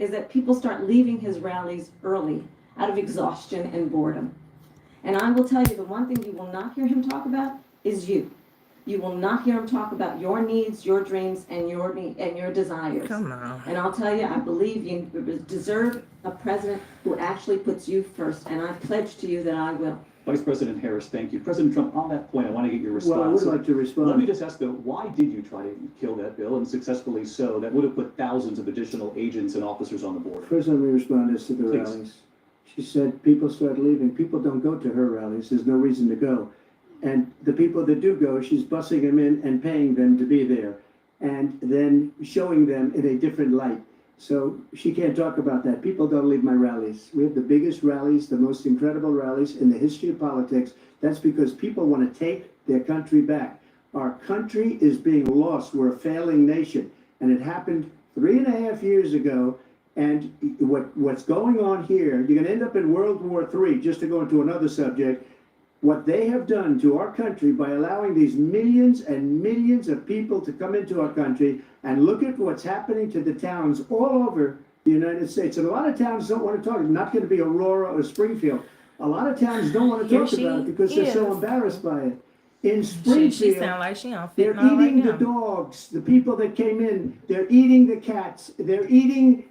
is that people start leaving his rallies early out of exhaustion and boredom. And I will tell you, the one thing you will not hear him talk about is you. You will not hear him talk about your needs, your dreams, and your desires. Come on. And I'll tell you, I believe you deserve a president who actually puts you first, and I pledge to you that I will. Vice President Harris, thank you. President Trump, on that point, I want to get your response. Well, I would like to respond. Let me just ask, though, why did you try to kill that bill, and successfully so? That would have put thousands of additional agents and officers on the board. First, let me respond as to the Please. rallies. She said people start leaving. People don't go to her rallies. There's no reason to go. And the people that do go, she's bussing them in and paying them to be there, and then showing them in a different light. So she can't talk about that. People don't leave my rallies. We have the biggest rallies, the most incredible rallies in the history of politics. That's because people want to take their country back. Our country is being lost. We're a failing nation. And it happened 3.5 years ago. And what's going on here, you're going to end up in World War III, just to go into another subject. What they have done to our country by allowing these millions and millions of people to come into our country, and look at what's happening to the towns all over the United States. And a lot of towns don't want to talk. It's not going to be Aurora or Springfield. A lot of towns don't want to talk about it because they're so embarrassed by it. In Springfield, She sound like she on they're fentanyl right eating the now. dogs, the people that came in. They're eating the cats. They're eating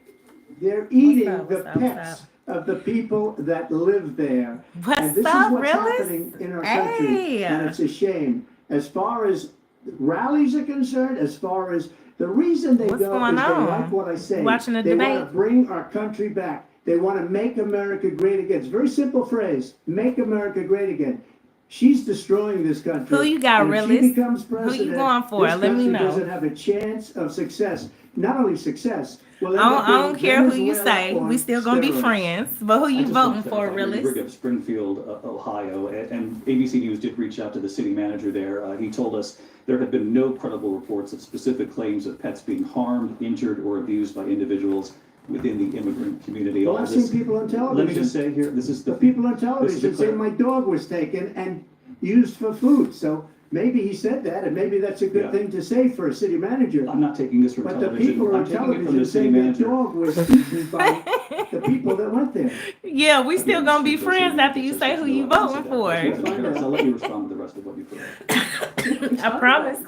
the pets of the people that live there. And this is what's happening in our country, and it's a shame. As far as rallies are concerned, as far as the reason they What's go going is they on? like what I say. Watching the They want debate? to bring our country back. They want to make America great again. It's a very simple phrase: make America great again. She's destroying this country. Who you got, And if Willis? she becomes Who president, you going for? this Let me country know. doesn't have a chance of success. Not only success. We'll end I up don't being care who you Venezuela say. on We still gonna be steroids. friends. But who I you just voting want to for, clarify, you bring Willis? up Springfield, Ohio, and ABC News did reach out to the city manager there. He told us there have been no credible reports of specific claims of pets being harmed, injured, or abused by individuals within the immigrant community. Well, All I've this- seen people on television. Let me just say here, this is The the people on This is television the say clar- my dog was taken and used for food. So maybe he said that, and maybe that's a good Yeah. thing to say for a city manager. I'm not taking this from But the television. people I'm on taking it from the television city saying their manager. dog was eaten by the people that went there. Yeah, we still Again, gonna be this is the city friends after manager you say says who no, you I didn't voting say for. that. I'll let you respond to the rest of what you put. I promise.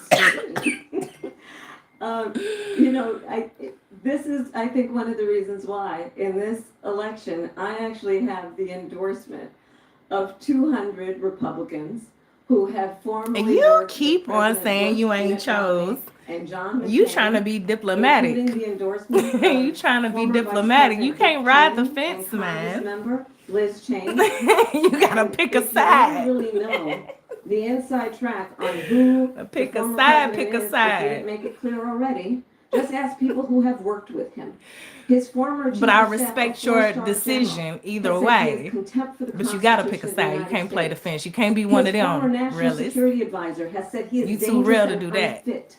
You know, this is, I think, one of the reasons why in this election, I actually have the endorsement of 200 Republicans who have formally. And you worked with keep on President saying Bush, you ain't Mitt Romney, chose. And John You McCain, trying to be diplomatic. including the endorsement of You trying to be former Vice diplomatic. You President can't ride the Cheney fence, and man. Congressmember Liz Cheney. You gotta pick a If you side. really know the inside track on who Pick the a former side, president pick a is, if side. you didn't make it clear already, just ask people who have worked with him. His former chief But I of staff, respect a your four-star decision general, either has said he way. has contempt for the But you gotta pick a Constitution of the side. You United can't play the States. fence. You can't be one of His former them, national really. security advisor has said he is You too dangerous real to and do that. unfit.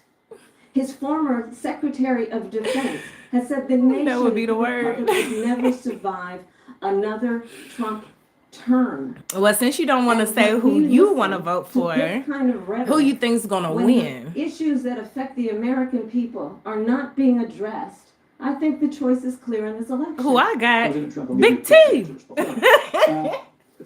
His former Secretary of Defense has said the nation That would be the word. would never survive another Trump term. Well, since you don't want to And say when who we you listen want to vote to for, this kind of rhetoric, who you think's gonna when win? the issues that affect the American people are not being addressed, I think the choice is clear in this election. Who I got? President Trump, I'll Big give you a quick T. chance to respond.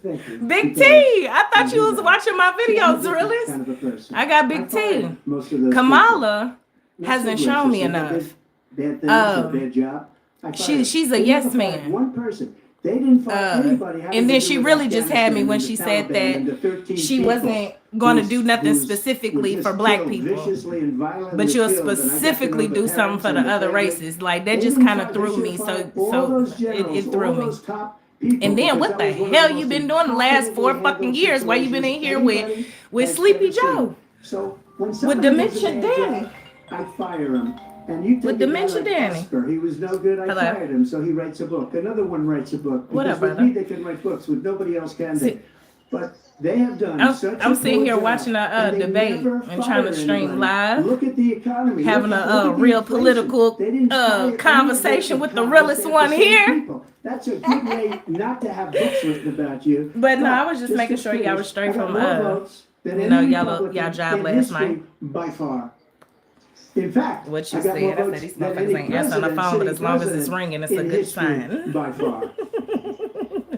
Thank you. Big Because T. I thought you do was that. watching my she's a videos, different really. kind of a person. I got Big T. fired most of those Kamala people. Not hasn't so shown me racist. They enough. did Bad things, a bad job. I fired she's a them. They yes never fired man. One person. They didn't fire anybody. having And to then do she with really just had me Afghanistan when and she the said Taliban and the that 13 she people wasn't going to who's- do nothing who's- specifically who for just black killed people. viciously and violently But you'll killed, and I got to know specifically the do something parents for the and other family. races. Like They that just didn't kind fire- of they threw should me. have So fired all those it generals, threw all me. those top people, And then because what that the was one of hell the you most been doing the last 4 incompetently fucking handled years? Why you been in here with situations with anybody Sleepy has ever Joe? seen. So when With somebody does a Dementia bad Danny. job, I fire him. And you take With a guy Dementia like Danny. Esper, he was no good, I Hello. fired him, so he writes a book. Another one writes a book. What Because up, with brother? me, they can write books, with nobody else can See- they? But they have done I'm- such I'm a sitting poor here job, watching a, and they debate never and trying to fire stream anybody. live, Look at the economy. having look a at the real inflation. political They didn't fire any of conversation the with the cops. realest They have one the same here. people. That's a good way not to have books written about you. But no, I was just making to sure y'all finish, was straight I got from, more votes than you any know, y'all Republican job in last history night. by far. In fact, What you I got said, more I said votes these than motherfuckers any ain't answering the president, phone, but sitting as long as it's president ringing, it's a in good history sign. by far.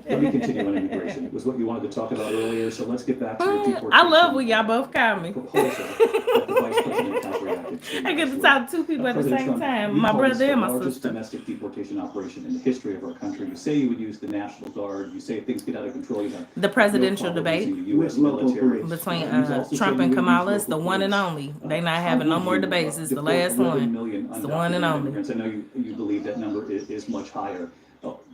Let me continue on immigration. It was what you wanted to talk about earlier, so let's get back to your deportation. I love when y'all both call me. Proposal that the vice president has reacted to. I get as to well. talk to two people at the President same Trump, time, you my call this brother and the my largest sister. domestic deportation operation in the history of our country. You say you would use the National Guard. You say if things get out of control, you have The presidential no problem debate using the U.S. with local military. police. between You've also said Trump you and would use Kamala is the local one and police. only. They not How having no would more you, debates. It's the deport last 11 one. million It's the one and undocumented only. immigrants? I know you believe that number is much higher.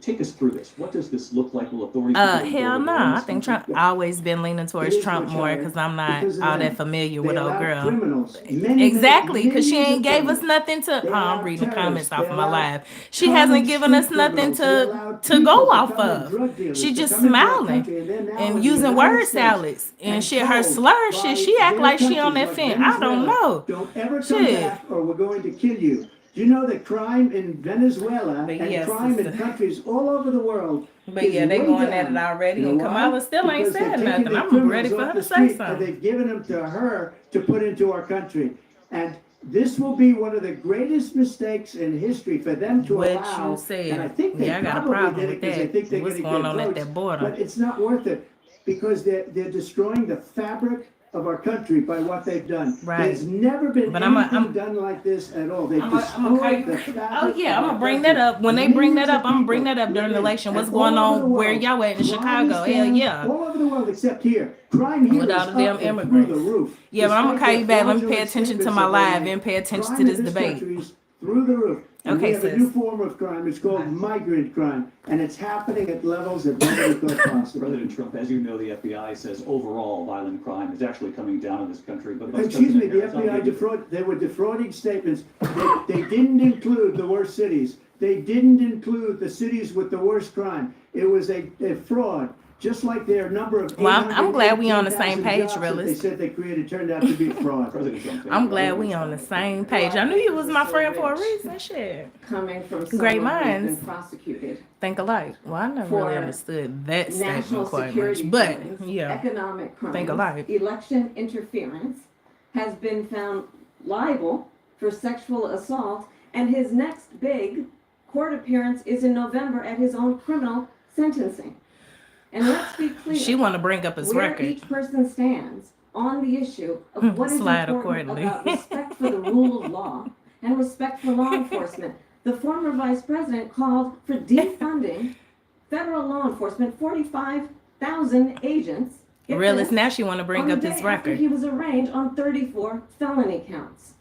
Take us through this. What does this look like? Will authorities Hell no. I think Trump always been leaning towards It is Trump much more higher because I'm not because of all them. that familiar They with old allow girl. criminals. Many, Exactly, because she millions ain't of gave us criminals. nothing to. They I'm allow reading the terrorists. comments off They of my allow live. She common hasn't given us street nothing criminals. They allow to people go to off come in, of. drug dealers She to just come into our smiling country, and they're now in and the using United word States salads and shit. Her told slur shit. by She act their like she on countries that like fence. I don't Venezuela, know. don't ever come Shit. back or we're going to kill you. Do you know that crime in Venezuela But and yes, crime in sister. countries all over the world But is yeah, they way going at down. it already, You know and why? Kamala still ain't Because they're said taking nothing. the I'm ready criminals for off her the to say street, and something. they've given them to her to put into our country. And this will be one of the greatest mistakes in history for them to What allow. you said. And I think they Yeah, I got a probably problem did with it because they that. think they're What's going to going get on at votes. that border? But it's not worth it because they're destroying the fabric of our country by what they've done. Right. There's never been But anything done like this at all. They've destroyed the fabric. Oh yeah, I'm of gonna our bring country. that up. When they bring that Millions up, of I'm gonna bring people that up during the live election. in. What's And going all over on the where world, y'all at in crime Chicago? is Hell down yeah. all over the world except here. Crime here Without is a damn up and through immigrant. the roof. Yeah, but I'm gonna Despite call you the back. Let me pay fraudulent attention to statements my that they live make, and pay attention crime to this in this debate. country is through the roof. And Okay, we have a sis. new form of crime. It's called migrant crime, and it's happening at levels that nobody thought possible. President Trump, as you know, the FBI says overall violent crime is actually coming down in this country. But Excuse me, the Harris, I'll FBI give you- they were defrauding statements. They didn't include the worst cities. They didn't include the cities with the worst crime. It was a fraud, just like their number of. Well, I'm glad we on the same 818,000 page, jobs that they realist. said they created turned out to be fraud. President Trump, thank I'm you. glad we on the same page. I knew you was my friend for a reason. Shit. Coming from Great someone who's minds. been prosecuted Think alike. Well, I never For really understood that national statement quite security much. But crimes, yeah. economic crimes, Think alike. election interference, has been found liable for sexual assault, and his next big court appearance is in November at his own criminal sentencing. And let's be clear. She wanna bring up his where record. each person stands on the issue of what is Slide important accordingly. about respect for the rule of law and respect for law enforcement. The former vice president called for defunding federal law enforcement, 45,000 agents. Get Realist, this, now she wanna bring on up the his day after record. he was arraigned on 34 felony counts.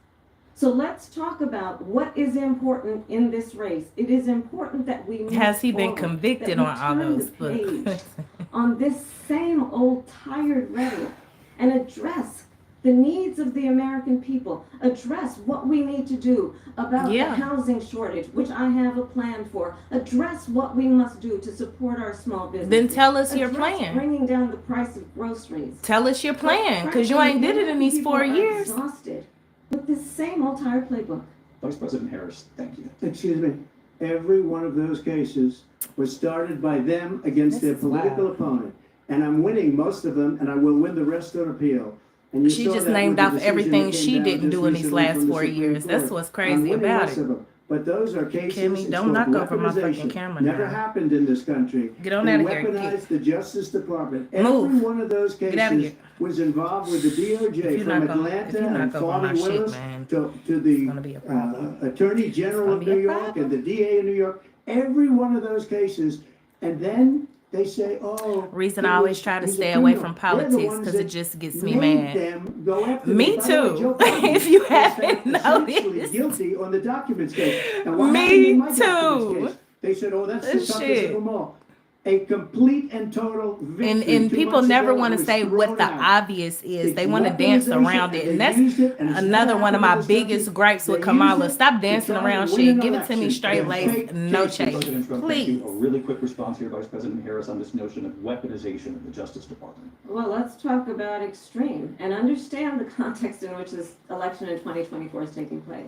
So let's talk about what is important in this race. It is important that we move Has he been forward, convicted that we on all turn those the page books? on this same old tired rhetoric and address the needs of the American people, address what we need to do about the housing shortage, which I have a plan for, address what we must do to support our small businesses. Then tell us your Address plan. bringing down the price of groceries. Tell us your plan, because you ain't did it in these 4 years. Exhausted with this same old tired playbook. Vice President Harris, thank you. Excuse me. Every one of those cases was started by them against This their is political wild. opponent. And I'm winning most of them, and I will win the rest on appeal. And you She saw just that named with the off decision everything that came she down didn't just do in these recently last from the 4 Supreme years. That's Court. what's I'm crazy winning about most it. of them. But those are cases. Kimmy, it's don't called knock over my fucking weaponization. camera Never now. happened in this country. Get on They out of here. weaponized the Justice Department. Move. Every one of those Get outta cases here. was involved with the If DOJ you're from not gonna- if Atlanta you're not and gonna buy my Fani shit, Willis man, to it's gonna be a the problem. Attorney General of gonna be New a York problem. and the DA in New York. Every one of those cases. And then they say, oh. Reason he I always was- try to he's a stay away criminal. from They're the politics ones because it that just gets me made mad. them go after Me By the way, too. Joe Biden If you was haven't found essentially noticed. guilty on the documents case. And what Me happened in my too. documents case? They said, oh, that's the This toughest shit. of them all. A complete and total victory. And 2 people months never ago, want it to was say what thrown the out. obvious is. It's They want to dance weaponization, around it. and And they that's used it, and it's another not one of my happening in this biggest country. gripes with They Kamala. used it Stop to dancing try around to win shit. an Give it to me election. straight They're laced. fake No cases. chase. President Trump, thank you. Please. A really quick response here, Vice President Harris, on this notion of weaponization of the Justice Department. Well, let's talk about extreme and understand the context in which this election in 2024 is taking place.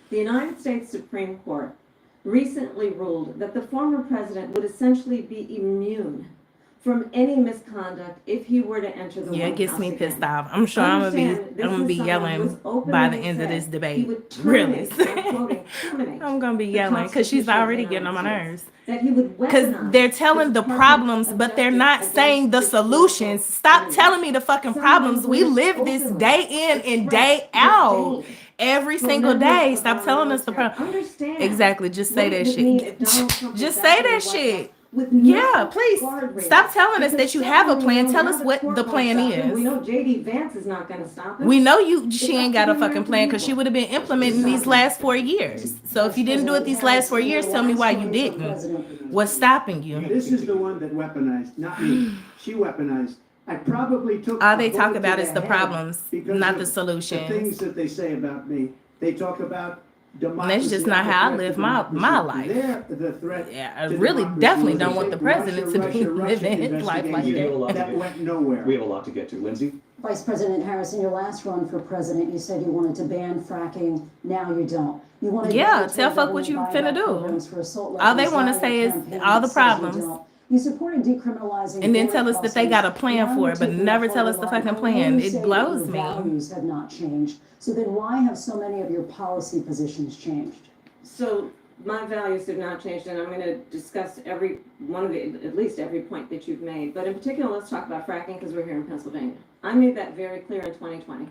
The United States Supreme Court recently ruled that the former president would essentially be immune from any misconduct if he were to enter the Yeah, it White gets House me again. pissed off. I'm sure I'm Understand, this gonna is be someone who yelling has openly by the end of said this he debate. would Really. terminate, I'm quoting, terminate I'm gonna be the yelling because she's Constitution of the already getting on my United nerves. States, that he would Because weaponize they're telling the Department problems, of but they're Justice not against saying the his solutions. political Stop enemies. telling me the fucking Someone problems. who We has live this openly day in and day expressed out. disdain Every for single members day. of Stop our telling us the military. problem. Understand Exactly. Just say what it that would mean if shit. Donald Trump was Just back say in the that White shit. House with Yeah, no please. guardrails. Stop telling us Because that you have a someone plan. we Tell know us now what court the won't plan stop him. We is. know J.D. Vance is not going to stop him. We know It's she up ain't to got the a fucking American plan because she people. would have been implementing these last 4 years. So if you didn't do it these last 4 years, tell me why you didn't. What's stopping you? This is the one that weaponized, not me. She weaponized. I probably took. All a they talk bullet about to is the the head problems, because not of the The solutions. things that they say about me. They talk about democracy. And that's just not the how I threat to live my democracy. life. They're the threat. Yeah, I to really democracy. definitely They don't want take the president to be Russia living his life like investigation. that. That went nowhere. We have a lot to get to. Lindsay? Vice President Harris, in your last run for president, you said you wanted to ban fracking. Now you don't. You want to Yeah, tell folk what you finna do. All they wanna say is all the problems. You supported decriminalizing And then border tell us that they crossings. got a plan Now for you're it, but taking never a tell us the forward fucking line. plan. I know you It say that blows your me. values have not changed. So then why have so many of your policy positions changed? So my values have not changed, and I'm going to discuss every one of it, at least every point that you've made. But in particular, let's talk about fracking because we're here in Pennsylvania. I made that very clear in 2020.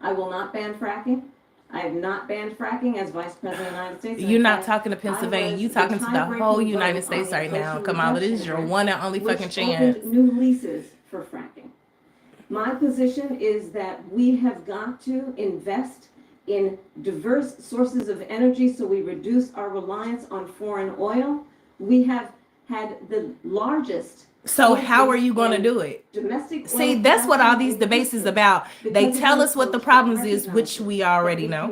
I will not ban fracking. I have not banned fracking as Vice President of the United States. You're not talking to Pennsylvania. You talking to the whole United States right now. Kamala, this is your one and only fucking chance. New leases for fracking. My position is that we have got to invest in diverse sources of energy so we reduce our reliance on foreign oil. We have had the largest. So how are you going to do it? Domestic. See, that's what all these debates is about. They tell us what the problems is, which we already know,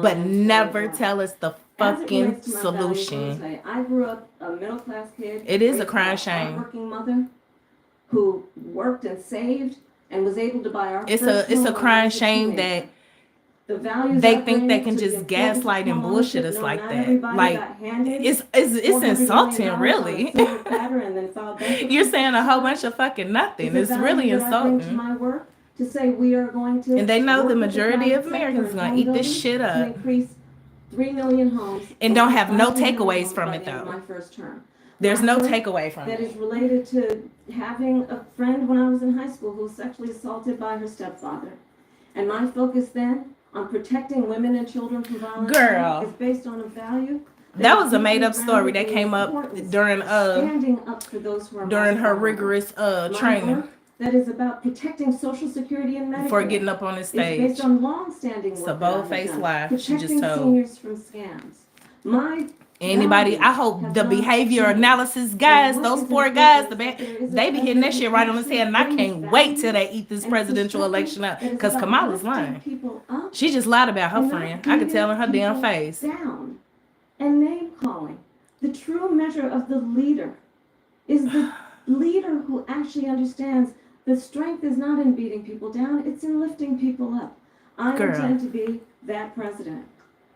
but never tell us the fucking solution. I grew up a middle-class kid. It is a raised crying by shame. hardworking mother who worked and saved and was able to buy our It's first a home when I crying was a shame teenager. that The values they I think bring they can to the just importance of gaslight and homeownership, bullshit us no, like not that. everybody Like got handed it's $400 insulting, million really. on a silver platter and then filed bankruptcy. You're saying a whole bunch of fucking nothing. It's really that I bring to insulting. my work to say we are going to. And they know work the with majority private of sector Americans in gonna home eat this building shit to up. increase 3 million homes. And don't over have no 5 million takeaways homes from by it, the end of though. My first term. There's My no work takeaway from that it. is related to having a friend when I was in high school who was sexually assaulted by her stepfather. And my focus then on protecting women and children from violence Girl. is based on a value. That was a is made up deeply story that grounded in came the up importance during of standing up for those who are during most her vulnerable. rigorous My training work that is about protecting Social Security and Medicare before getting up on the is stage. based on long-standing work It's a that I have bold-faced done, lie. She just protecting told. seniors from scams. My Anybody, I hope the behavior analysis guys, those 4 guys, they be hitting that shit right on his head, and I can't wait till they eat this presidential election up. Because Kamala's lying. She just lied about her friend. I could tell in her damn face. Down and name calling. The true measure of the leader is the leader who actually understands the strength is not in beating people down, it's in lifting people up. I Girl. intend to be that president.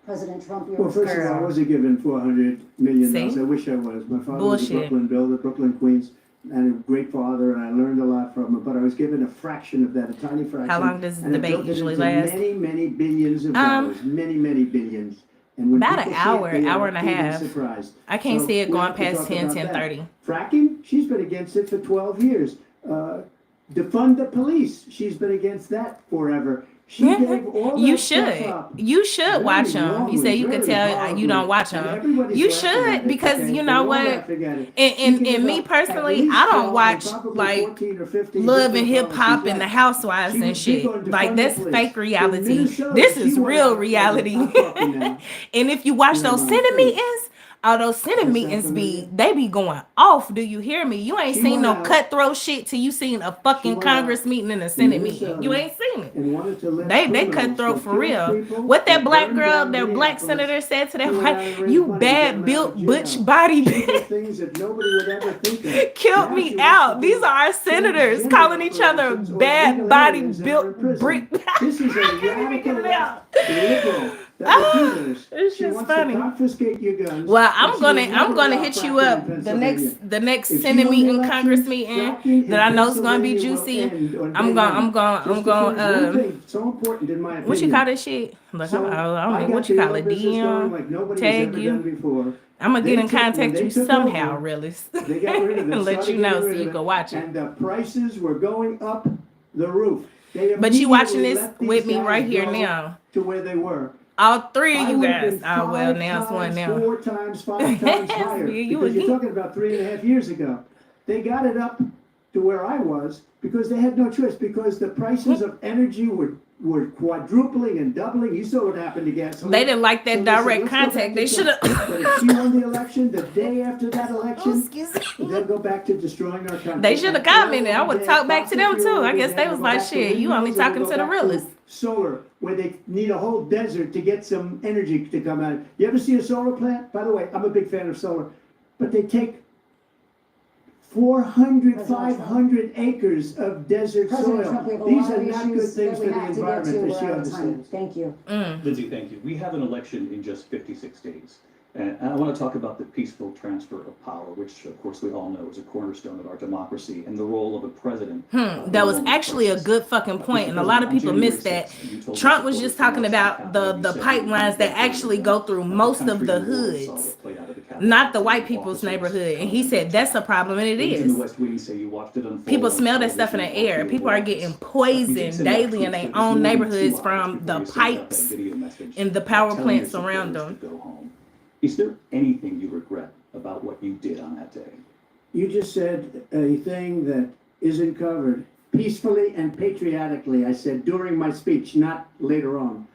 President Trump, Well, first of all, I wasn't given $400 million. See? I wish I was. My father was Bullshit. a Brooklyn builder, Brooklyn, Queens, and a great father, and I learned a lot from him. But I was given a fraction of that, a tiny fraction. How long does the and I debate built it usually into last? Many, many billions of dollars. Many billions. And when About people an see it, hour, they hour are and a even half. surprised. I can't So see it we going have to past talk 10, about that. 10:30. Fracking, she's been against it for 12 years. Defund the police, she's been against that forever. She gave all You that stuff should. up. You should Very watch them. You wrongly, say you could very tell horribly. you don't watch And them. everybody's You laughing at should it, because okay? you They're know all what? laughing at it. And She gave me up personally, at least I don't 12 watch and probably like 14 or 15 Love and different Hip Hop policies. and the Yeah. Housewives She and was big shit. on Like defund that's the police. fake In reality. Minnesota, This she is went real out and reality. I'm talking now. And if you watch Yeah, those my Senate face. meetings, all those Senate That's meetings happening. they be going off. Do you hear me? You ain't She seen went no out. cutthroat shit till you seen a She fucking went Congress out meeting and a Senate meeting. Minnesota You ain't seen it. and wanted to let They criminals cutthroat that for killed real. people, What that black burned girl, down that black Minneapolis, senator said to that she went out and white, raised you money to get bad them built out of butch jail. body She did bitch. things that nobody would ever think of. Killed Now me she out. wants These are our to senators do calling each other operations or bad illegal body aliens that are in built prison. brick. This is a I can't even get radical it out. liberal that would do this. It's She just wants funny. to confiscate your guns. Well, but I'm she gonna would never allow hit you fracking up in the Pennsylvania. next If she Senate won the meeting, election, Congress meeting fracking that I in know is gonna be Pennsylvania will juicy. end on I'm day gonna one. I'm gonna I'm Just because one gonna thing so important in my opinion. what you call this shit? Look, So I don't I know got what you the call oil it. business going DM. like nobody tag has ever you. done before. I'm gonna They get in took- when contact they you took somehow, over, really, They got rid of it. and let started you know getting so rid you of it, can watch it. And the prices were going up the roof. They But you watching immediately this let these with me guys right here go now. to where they were. All three of I you would have guys. been Oh well, five now it's one times, now. 4 times, 5 times higher. Me and you Because you're again. talking about 3.5 years ago. They got it up to where I was because they had no choice, because the prices of energy were quadrupling and doubling. You saw what happened to gasoline. They didn't like that So they said, direct "Let's go back contact. to They should Trump." have. But if she won the election, the day after that Oh, election, excuse me. they'll go back to destroying our country. They should have And commented. I oil would will have be talked back to dead, them fossil too. fuel I will guess be they dead. was We'll go like, back to shit, you only windmills, and talking we'll to go the back realest. Solar, where they need a whole desert to get some energy to come out. You ever see a solar plant? By the way, I'm a big fan of solar, but they take 400, 500 acres of desert President soil. Trump, we have a These lot are of not good issues things that for we the have to get to. environment, as she We're out of time. understands. Thank you. Lindsay, thank you. We have an election in just 56 days. And I want to talk about the peaceful transfer of power, which, of course, we all know is a cornerstone of our democracy, and the role of a president. That was actually a good fucking point, and a lot of people missed that. Trump was just talking about the pipelines that actually go through most of the hoods, not the white people's neighborhood. And he said that's a problem, and it is. People smell that stuff in the air. People are getting poisoned daily in their own neighborhoods from the pipes and the power plants around them. Is there anything you regret about what you did on that day? You just said a thing that isn't covered. Peacefully and patriotically, I said during my speech, not later on.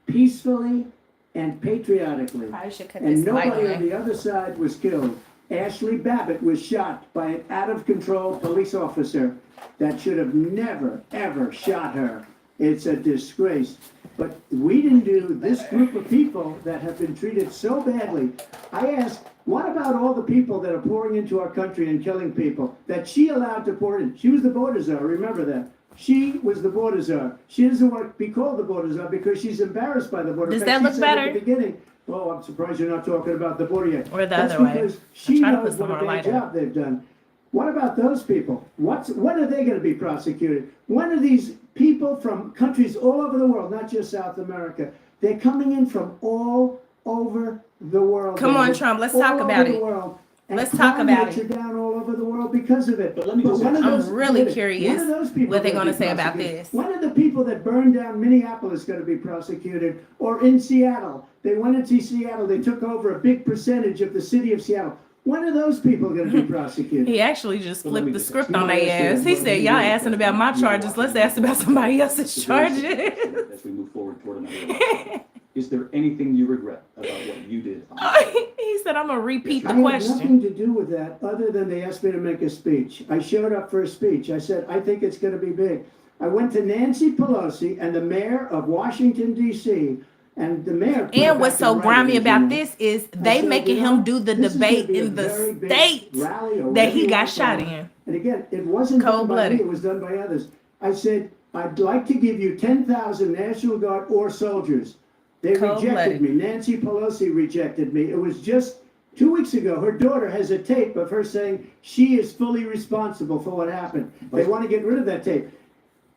Peacefully and patriotically. I should cut And this light nobody on on. the other side was killed. Ashley Babbitt was shot by an out-of-control police officer that should have never, ever shot her. It's a disgrace. But we didn't do this group of people that have been treated so badly. I asked, what about all the people that are pouring into our country and killing people that she allowed to pour in? She was the border czar, remember that. She was the border czar. She doesn't want to be called the border czar because she's embarrassed by the border. Does In fact, that look she said better? At the beginning, oh, I'm surprised you're not talking about the border yet. Or the That's other way. because she try to put knows some what a more bad light on. job they've done. What about those people? When are they going to be prosecuted? When are these people from countries all over the world, not just South America, they're coming in from all over the world. Come on, David, Trump, let's all talk about over the it. world. And Let's talk about rates it. are down all over the world because of it. But let me just when say- are I'm those- really David, curious when are those people what they're gonna gonna be say about prosecuted? this. When are the people that burned down Minneapolis going to be prosecuted? Or in Seattle, they went into Seattle, they took over a big percentage of the city of Seattle. When are those people going to be prosecuted? He actually just Well, let flipped me the just script say, on you their asked ass. He me said, y'all asking about my charges. Let's ask about somebody else's It's a very charges. simple question as we move forward toward another election. Is there anything you regret about what you did on that day? He said, I'm gonna repeat I the had question. nothing to do with that other than they asked me to make a speech. I showed up for a speech. I said, I think it's going to be big. I went to Nancy Pelosi and the mayor of Washington, D.C., and the mayor. put it And what's back so in grimy writing, about you know. this is I they said, making you know, him do the this is gonna debate be a in the very big state rally or that whatever he you got wanna shot call it. in. And again, it wasn't done by Cold-blooded. me, it was done by others. I said, I'd like to give you 10,000 National Guard or soldiers. They Cold-blooded. rejected me. Nancy Pelosi rejected me. It was just 2 weeks ago. Her daughter has a tape of her saying she is fully responsible for what happened. They want to get rid of that tape.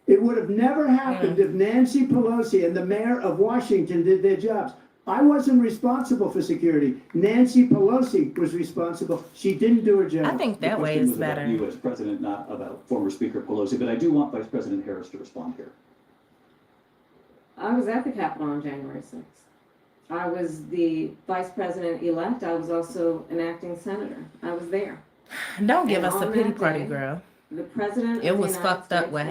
It would have never happened if Nancy Pelosi and the mayor of Washington did their jobs. I wasn't responsible for security. Nancy Pelosi was responsible. She didn't do her job. I think that The way question is was about better. you as president, not about former Speaker Pelosi, but I do want Vice President Harris to respond here. I was at the Capitol on January 6th. I was the vice president-elect. I was also an acting senator. I was there. Don't give And us a on pity that party, day, girl. The president of It the was United fucked up States what and